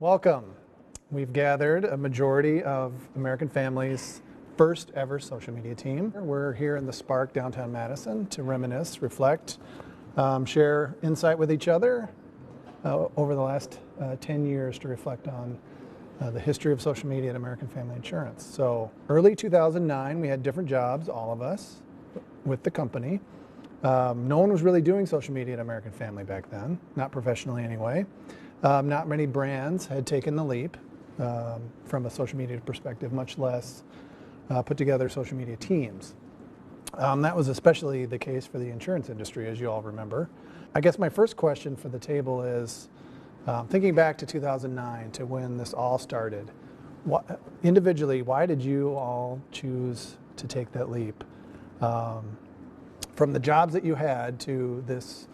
Welcome. We've gathered a majority of American Family's first ever social media team. We're here in the Spark downtown Madison to reminisce, reflect, share insight with each other over the last 10 years to reflect on the history of social media at American Family Insurance. So early 2009, we had different jobs, all of us, with the company. No one was really doing social media at American Family back then, not professionally anyway. Not many brands had taken the leap from a social media perspective, much less put together social media teams. That was especially the case for the insurance industry, as you all remember. I guess my first question for the table is, thinking back to 2009, to when this all started, individually, why did you all choose to take that leap? From the jobs that you had to this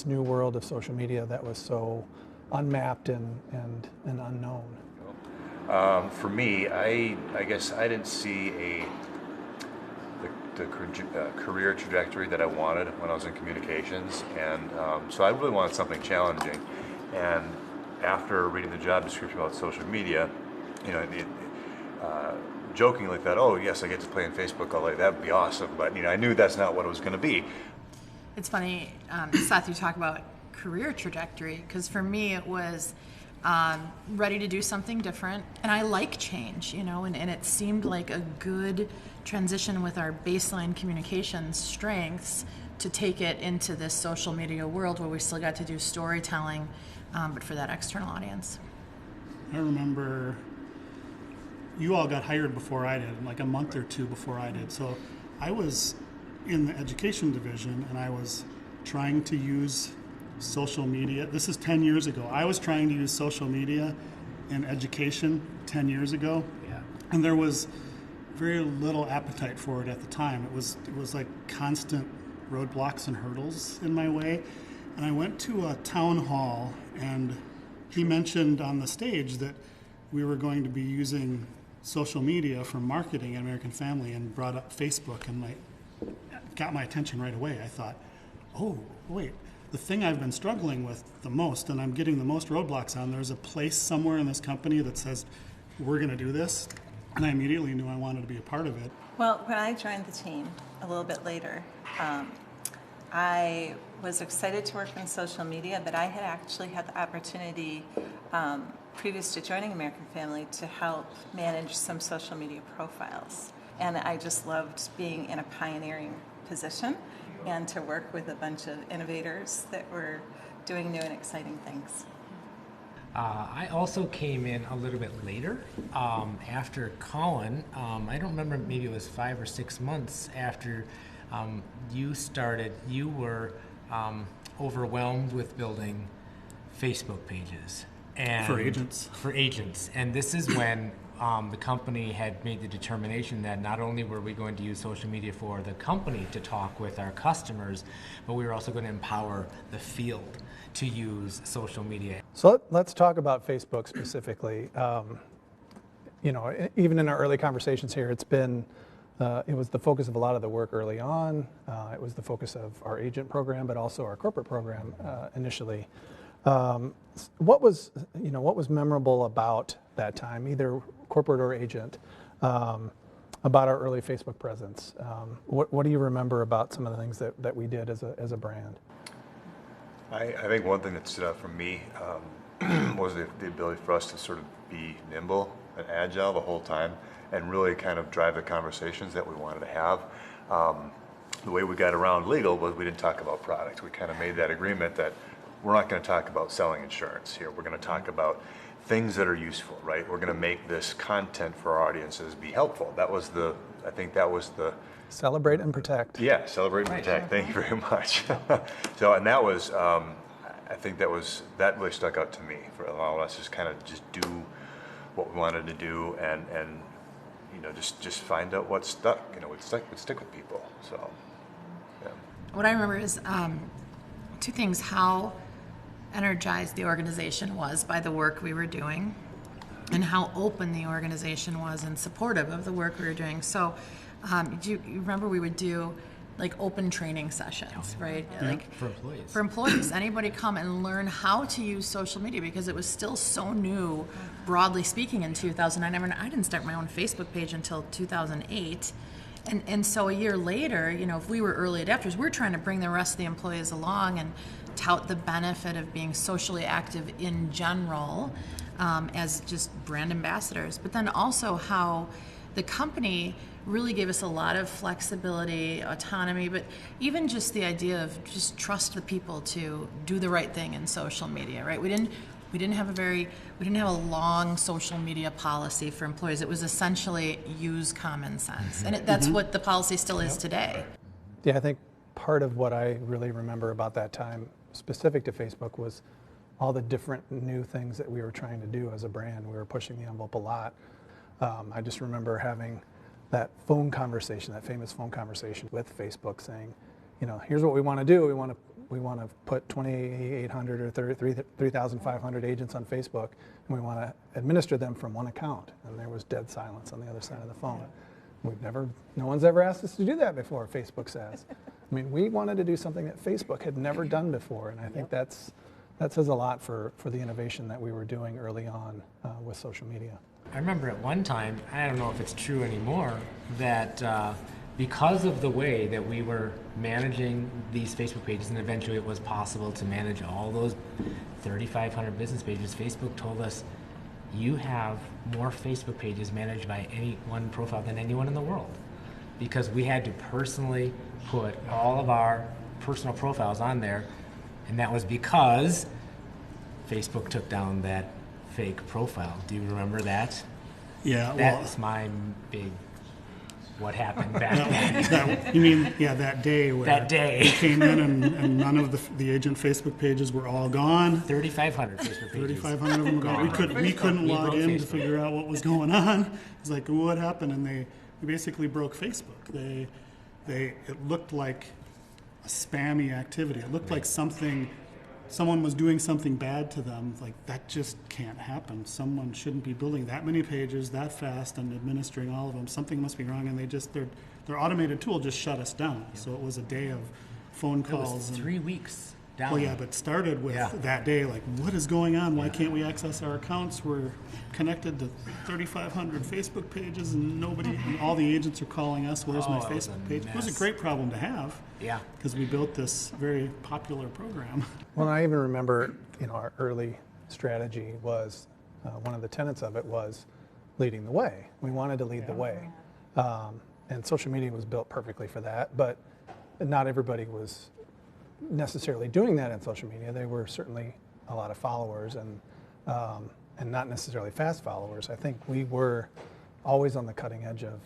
new world of social media that was so unmapped and unknown? For me, I guess I didn't see the career trajectory that I wanted when I was in communications, and so I really wanted something challenging. And after reading the job description about social media, jokingly thought, oh yes, I get to play on Facebook all day. That would be awesome. But I knew that's not what it was going to be. It's funny, Seth, you talk about career trajectory, because for me it was ready to do something different, and I like change, and it seemed like a good transition with our baseline communications strengths to take it into this social media world where we still got to do storytelling, but for that external audience. I remember you all got hired before I did, like a month or two before I did. So I was in the education division, and I was trying to use social media. This is 10 years ago. I was trying to use social media in education 10 years ago. Yeah. And there was very little appetite for it at the time. It was like constant roadblocks and hurdles in my way. And I went to a town hall, and he mentioned on the stage that we were going to be using social media for marketing at American Family, and brought up Facebook, and got my attention right away. I thought, oh, wait, the thing I've been struggling with the most, and I'm getting the most roadblocks on, there's a place somewhere in this company that says, we're going to do this, and I immediately knew I wanted to be a part of it. Well, when I joined the team a little bit later, I was excited to work in social media, but I had actually had the opportunity, previous to joining American Family, to help manage some social media profiles. And I just loved being in a pioneering position and to work with a bunch of innovators that were doing new and exciting things. I also came in a little bit later, after COLLIN. I don't remember, maybe it was 5 or 6 months after you started. You were overwhelmed with building Facebook pages. And For agents. For agents. And this is when the company had made the determination that not only were we going to use social media for the company to talk with our customers, but we were also going to empower the field to use social media. So let's talk about Facebook specifically. Even in our early conversations here, it was the focus of a lot of the work early on. It was the focus of our agent program, but also our corporate program initially. What was memorable about that time, either corporate or agent, about our early Facebook presence? What do you remember about some of the things that we did as a brand? I think one thing that stood out for me was the ability for us to sort of be nimble and agile the whole time, and really kind of drive the conversations that we wanted to have. The way we got around legal was we didn't talk about product. We kind of made that agreement that we're not going to talk about selling insurance here. We're going to talk about things that are useful, right? We're going to make this content for our audiences be helpful. I think that was the... Celebrate and protect. Yeah, celebrate and protect. Thank you very much. So, and that was, I think that really stuck out to me, for allowing us to kind of just do what we wanted to do, and just find out what stuck. Would stick with people. So, yeah. What I remember is two things: how energized the organization was by the work we were doing, and how open the organization was and supportive of the work we were doing. So do you remember we would do like open training sessions, right? Like For employees. for employees, anybody come and learn how to use social media, because it was still so new, broadly speaking, in 2009. I mean, I didn't start my own Facebook page until 2008. And so a year later, you know, if we were early adapters, we're trying to bring the rest of the employees along and tout the benefit of being socially active in general, as just brand ambassadors. But then also how the company really gave us a lot of flexibility, autonomy, but even just the idea of just trust the people to do the right thing in social media, right? We didn't have a long social media policy for employees. It was essentially use common sense, and that's what the policy still is today. Yeah, I think part of what I really remember about that time, specific to Facebook, was all the different new things that we were trying to do as a brand. We were pushing the envelope a lot. I just remember having that phone conversation, that famous phone conversation with Facebook, saying, you know, here's what we want to do. We want to put 2,800 or 3,500 agents on Facebook, and we want to administer them from one account. And there was dead silence on the other side of the phone. No one's ever asked us to do that before, Facebook says. I mean, we wanted to do something that Facebook had never done before, and I think that says a lot for the innovation that we were doing early on with social media. I remember at one time, I don't know if it's true anymore, that because of the way that we were managing these Facebook pages, and eventually it was possible to manage all those 3,500 business pages, Facebook told us, you have more Facebook pages managed by any one profile than anyone in the world. Because we had to personally put all of our personal profiles on there, and that was because Facebook took down that fake profile. Do you remember that? Yeah, That's my big what happened back then. you mean, that day where That day. we came in and none of the agent Facebook pages were all gone. 3,500 Facebook pages. 3,500 of them were gone. We couldn't We log broke in Facebook. to figure out what was going on. It's like, what happened? And they basically broke Facebook. It looked like a spammy activity. It looked like someone was doing something bad to them. Like, that just can't happen. Someone shouldn't be building that many pages that fast and administering all of them. Something must be wrong, and their automated tool just shut us down. So it was a day of phone It calls. was 3 weeks down. Well, yeah, but started with that day, like, what is going on? Why can't we access our accounts? We're connected to 3,500 Facebook pages, and all the agents are calling us. Where's my it was a Facebook page? It was a mess. great problem to have. Yeah. Because we built this very popular program. Well, I even remember, our early strategy was, one of the tenets of it was leading the way. We wanted to lead the way. And social media was built perfectly for that, but not everybody was necessarily doing that in social media. There were certainly a lot of followers and not necessarily fast followers. I think we were always on the cutting edge of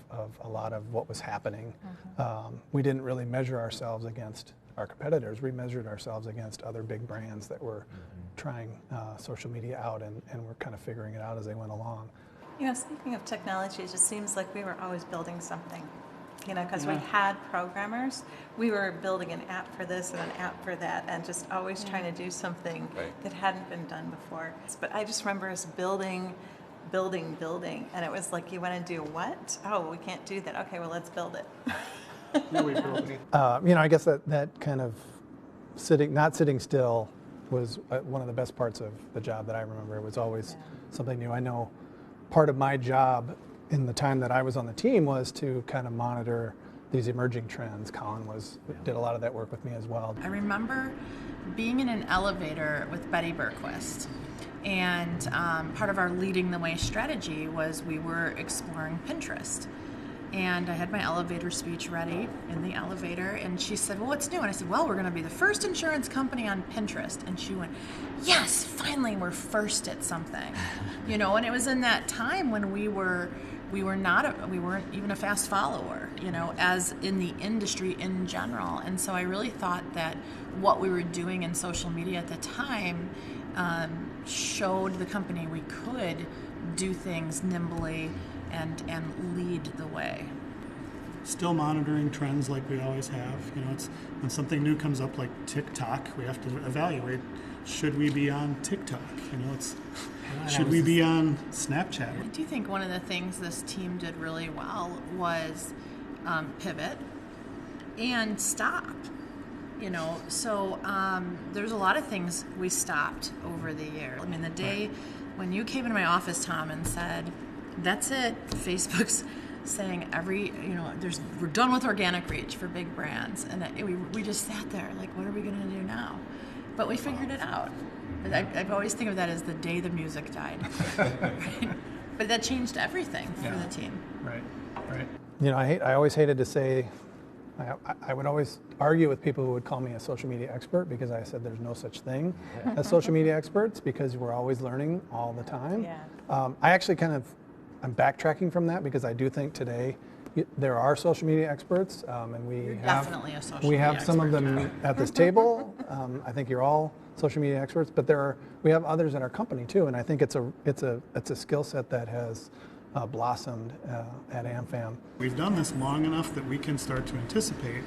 a lot of what was happening. We didn't really measure ourselves against our competitors. We measured ourselves against other big brands that were trying social media out, and we're kind of figuring it out as they went along. Speaking of technology, it just seems like we were always building something. Because we had programmers, we were building an app for this and an app for that, and just always trying to do something that hadn't been done before. But I just remember us building, and it was like, you want to do what? Oh, we can't do that. Okay, well, let's build it. I guess that kind of not sitting still was one of the best parts of the job that I remember. It was always something new. I know part of my job in the time that I was on the team was to kind of monitor these emerging trends. Colin did a lot of that work with me as well. I remember being in an elevator with Betty Berquist, and part of our leading the way strategy was we were exploring Pinterest. And I had my elevator speech ready in the elevator, and she said, well, what's new? And I said, well, we're going to be the first insurance company on Pinterest. And she went, yes, finally we're first at something. And it was in that time when we weren't even a fast follower, as in the industry in general. And so I really thought that what we were doing in social media at the time showed the company we could do things nimbly and lead the way. Still monitoring trends like we always have. It's when something new comes up like TikTok, we have to evaluate, should we be on TikTok? Should we be on Snapchat? I do think one of the things this team did really well was pivot and stop. You know, so there's a lot of things we stopped over the year. I mean, the day when you came into my office, Tom, and said, "That's it. Facebook's saying we're done with organic reach for big brands," and we just sat there like, what are we going to do now? But we figured it out. I always think of that as the day the music died. Right? But that changed everything for the team. Right. You know, I always hated to say. I would always argue with people who would call me a social media expert because I said there's no such thing as social media experts because we're always learning all the time. Yeah. I actually I'm backtracking from that because I do think today there are social media experts, and we have Definitely a social we media have some of them at this table. I think you're all social media experts, but we have others in our company too, and I think it's a skill set that has blossomed at AmFam. We've done this long enough that we can start to anticipate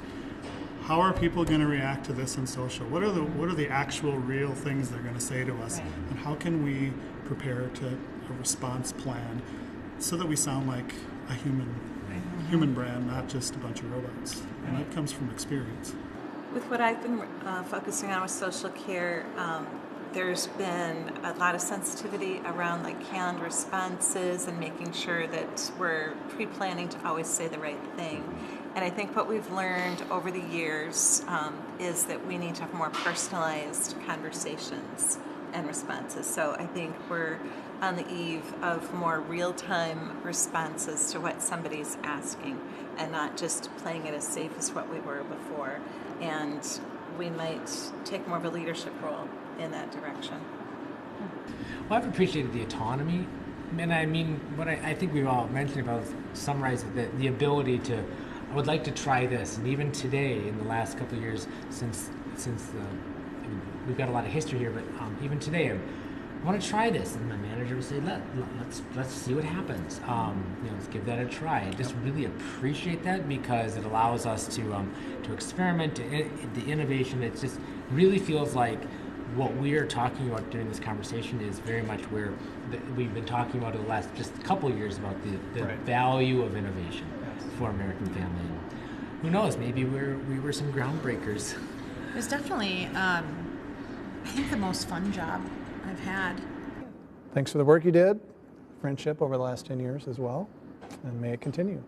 how are people going to react to this in social. What are the actual real things they're going to say to us, and how can we prepare to a response plan so that we sound like a human brand, not just a bunch of robots. And that comes from experience. With what I've been focusing on with social care, there's been a lot of sensitivity around like canned responses and making sure that we're pre-planning to always say the right thing. And I think what we've learned over the years is that we need to have more personalized conversations and responses. So I think we're on the eve of more real-time responses to what somebody's asking and not just playing it as safe as what we were before. And we might take more of a leadership role in that direction. Well, I've appreciated the autonomy, and I mean, what I think we've all mentioned about summarize the ability to, I would like to try this, and even today, in the last couple of years, since we've got a lot of history here, but even today, I want to try this, and my manager would say, let's see what happens. Let's give that a try. I just really appreciate that because it allows us to experiment, the innovation. It just really feels like what we are talking about during this conversation is very much where we've been talking about in the last just couple of years about the value of innovation for American family. And who knows? Maybe we were some groundbreakers. It was definitely, I think, the most fun job I've had. Thanks for the work you did, friendship over the last 10 years as well, and may it continue.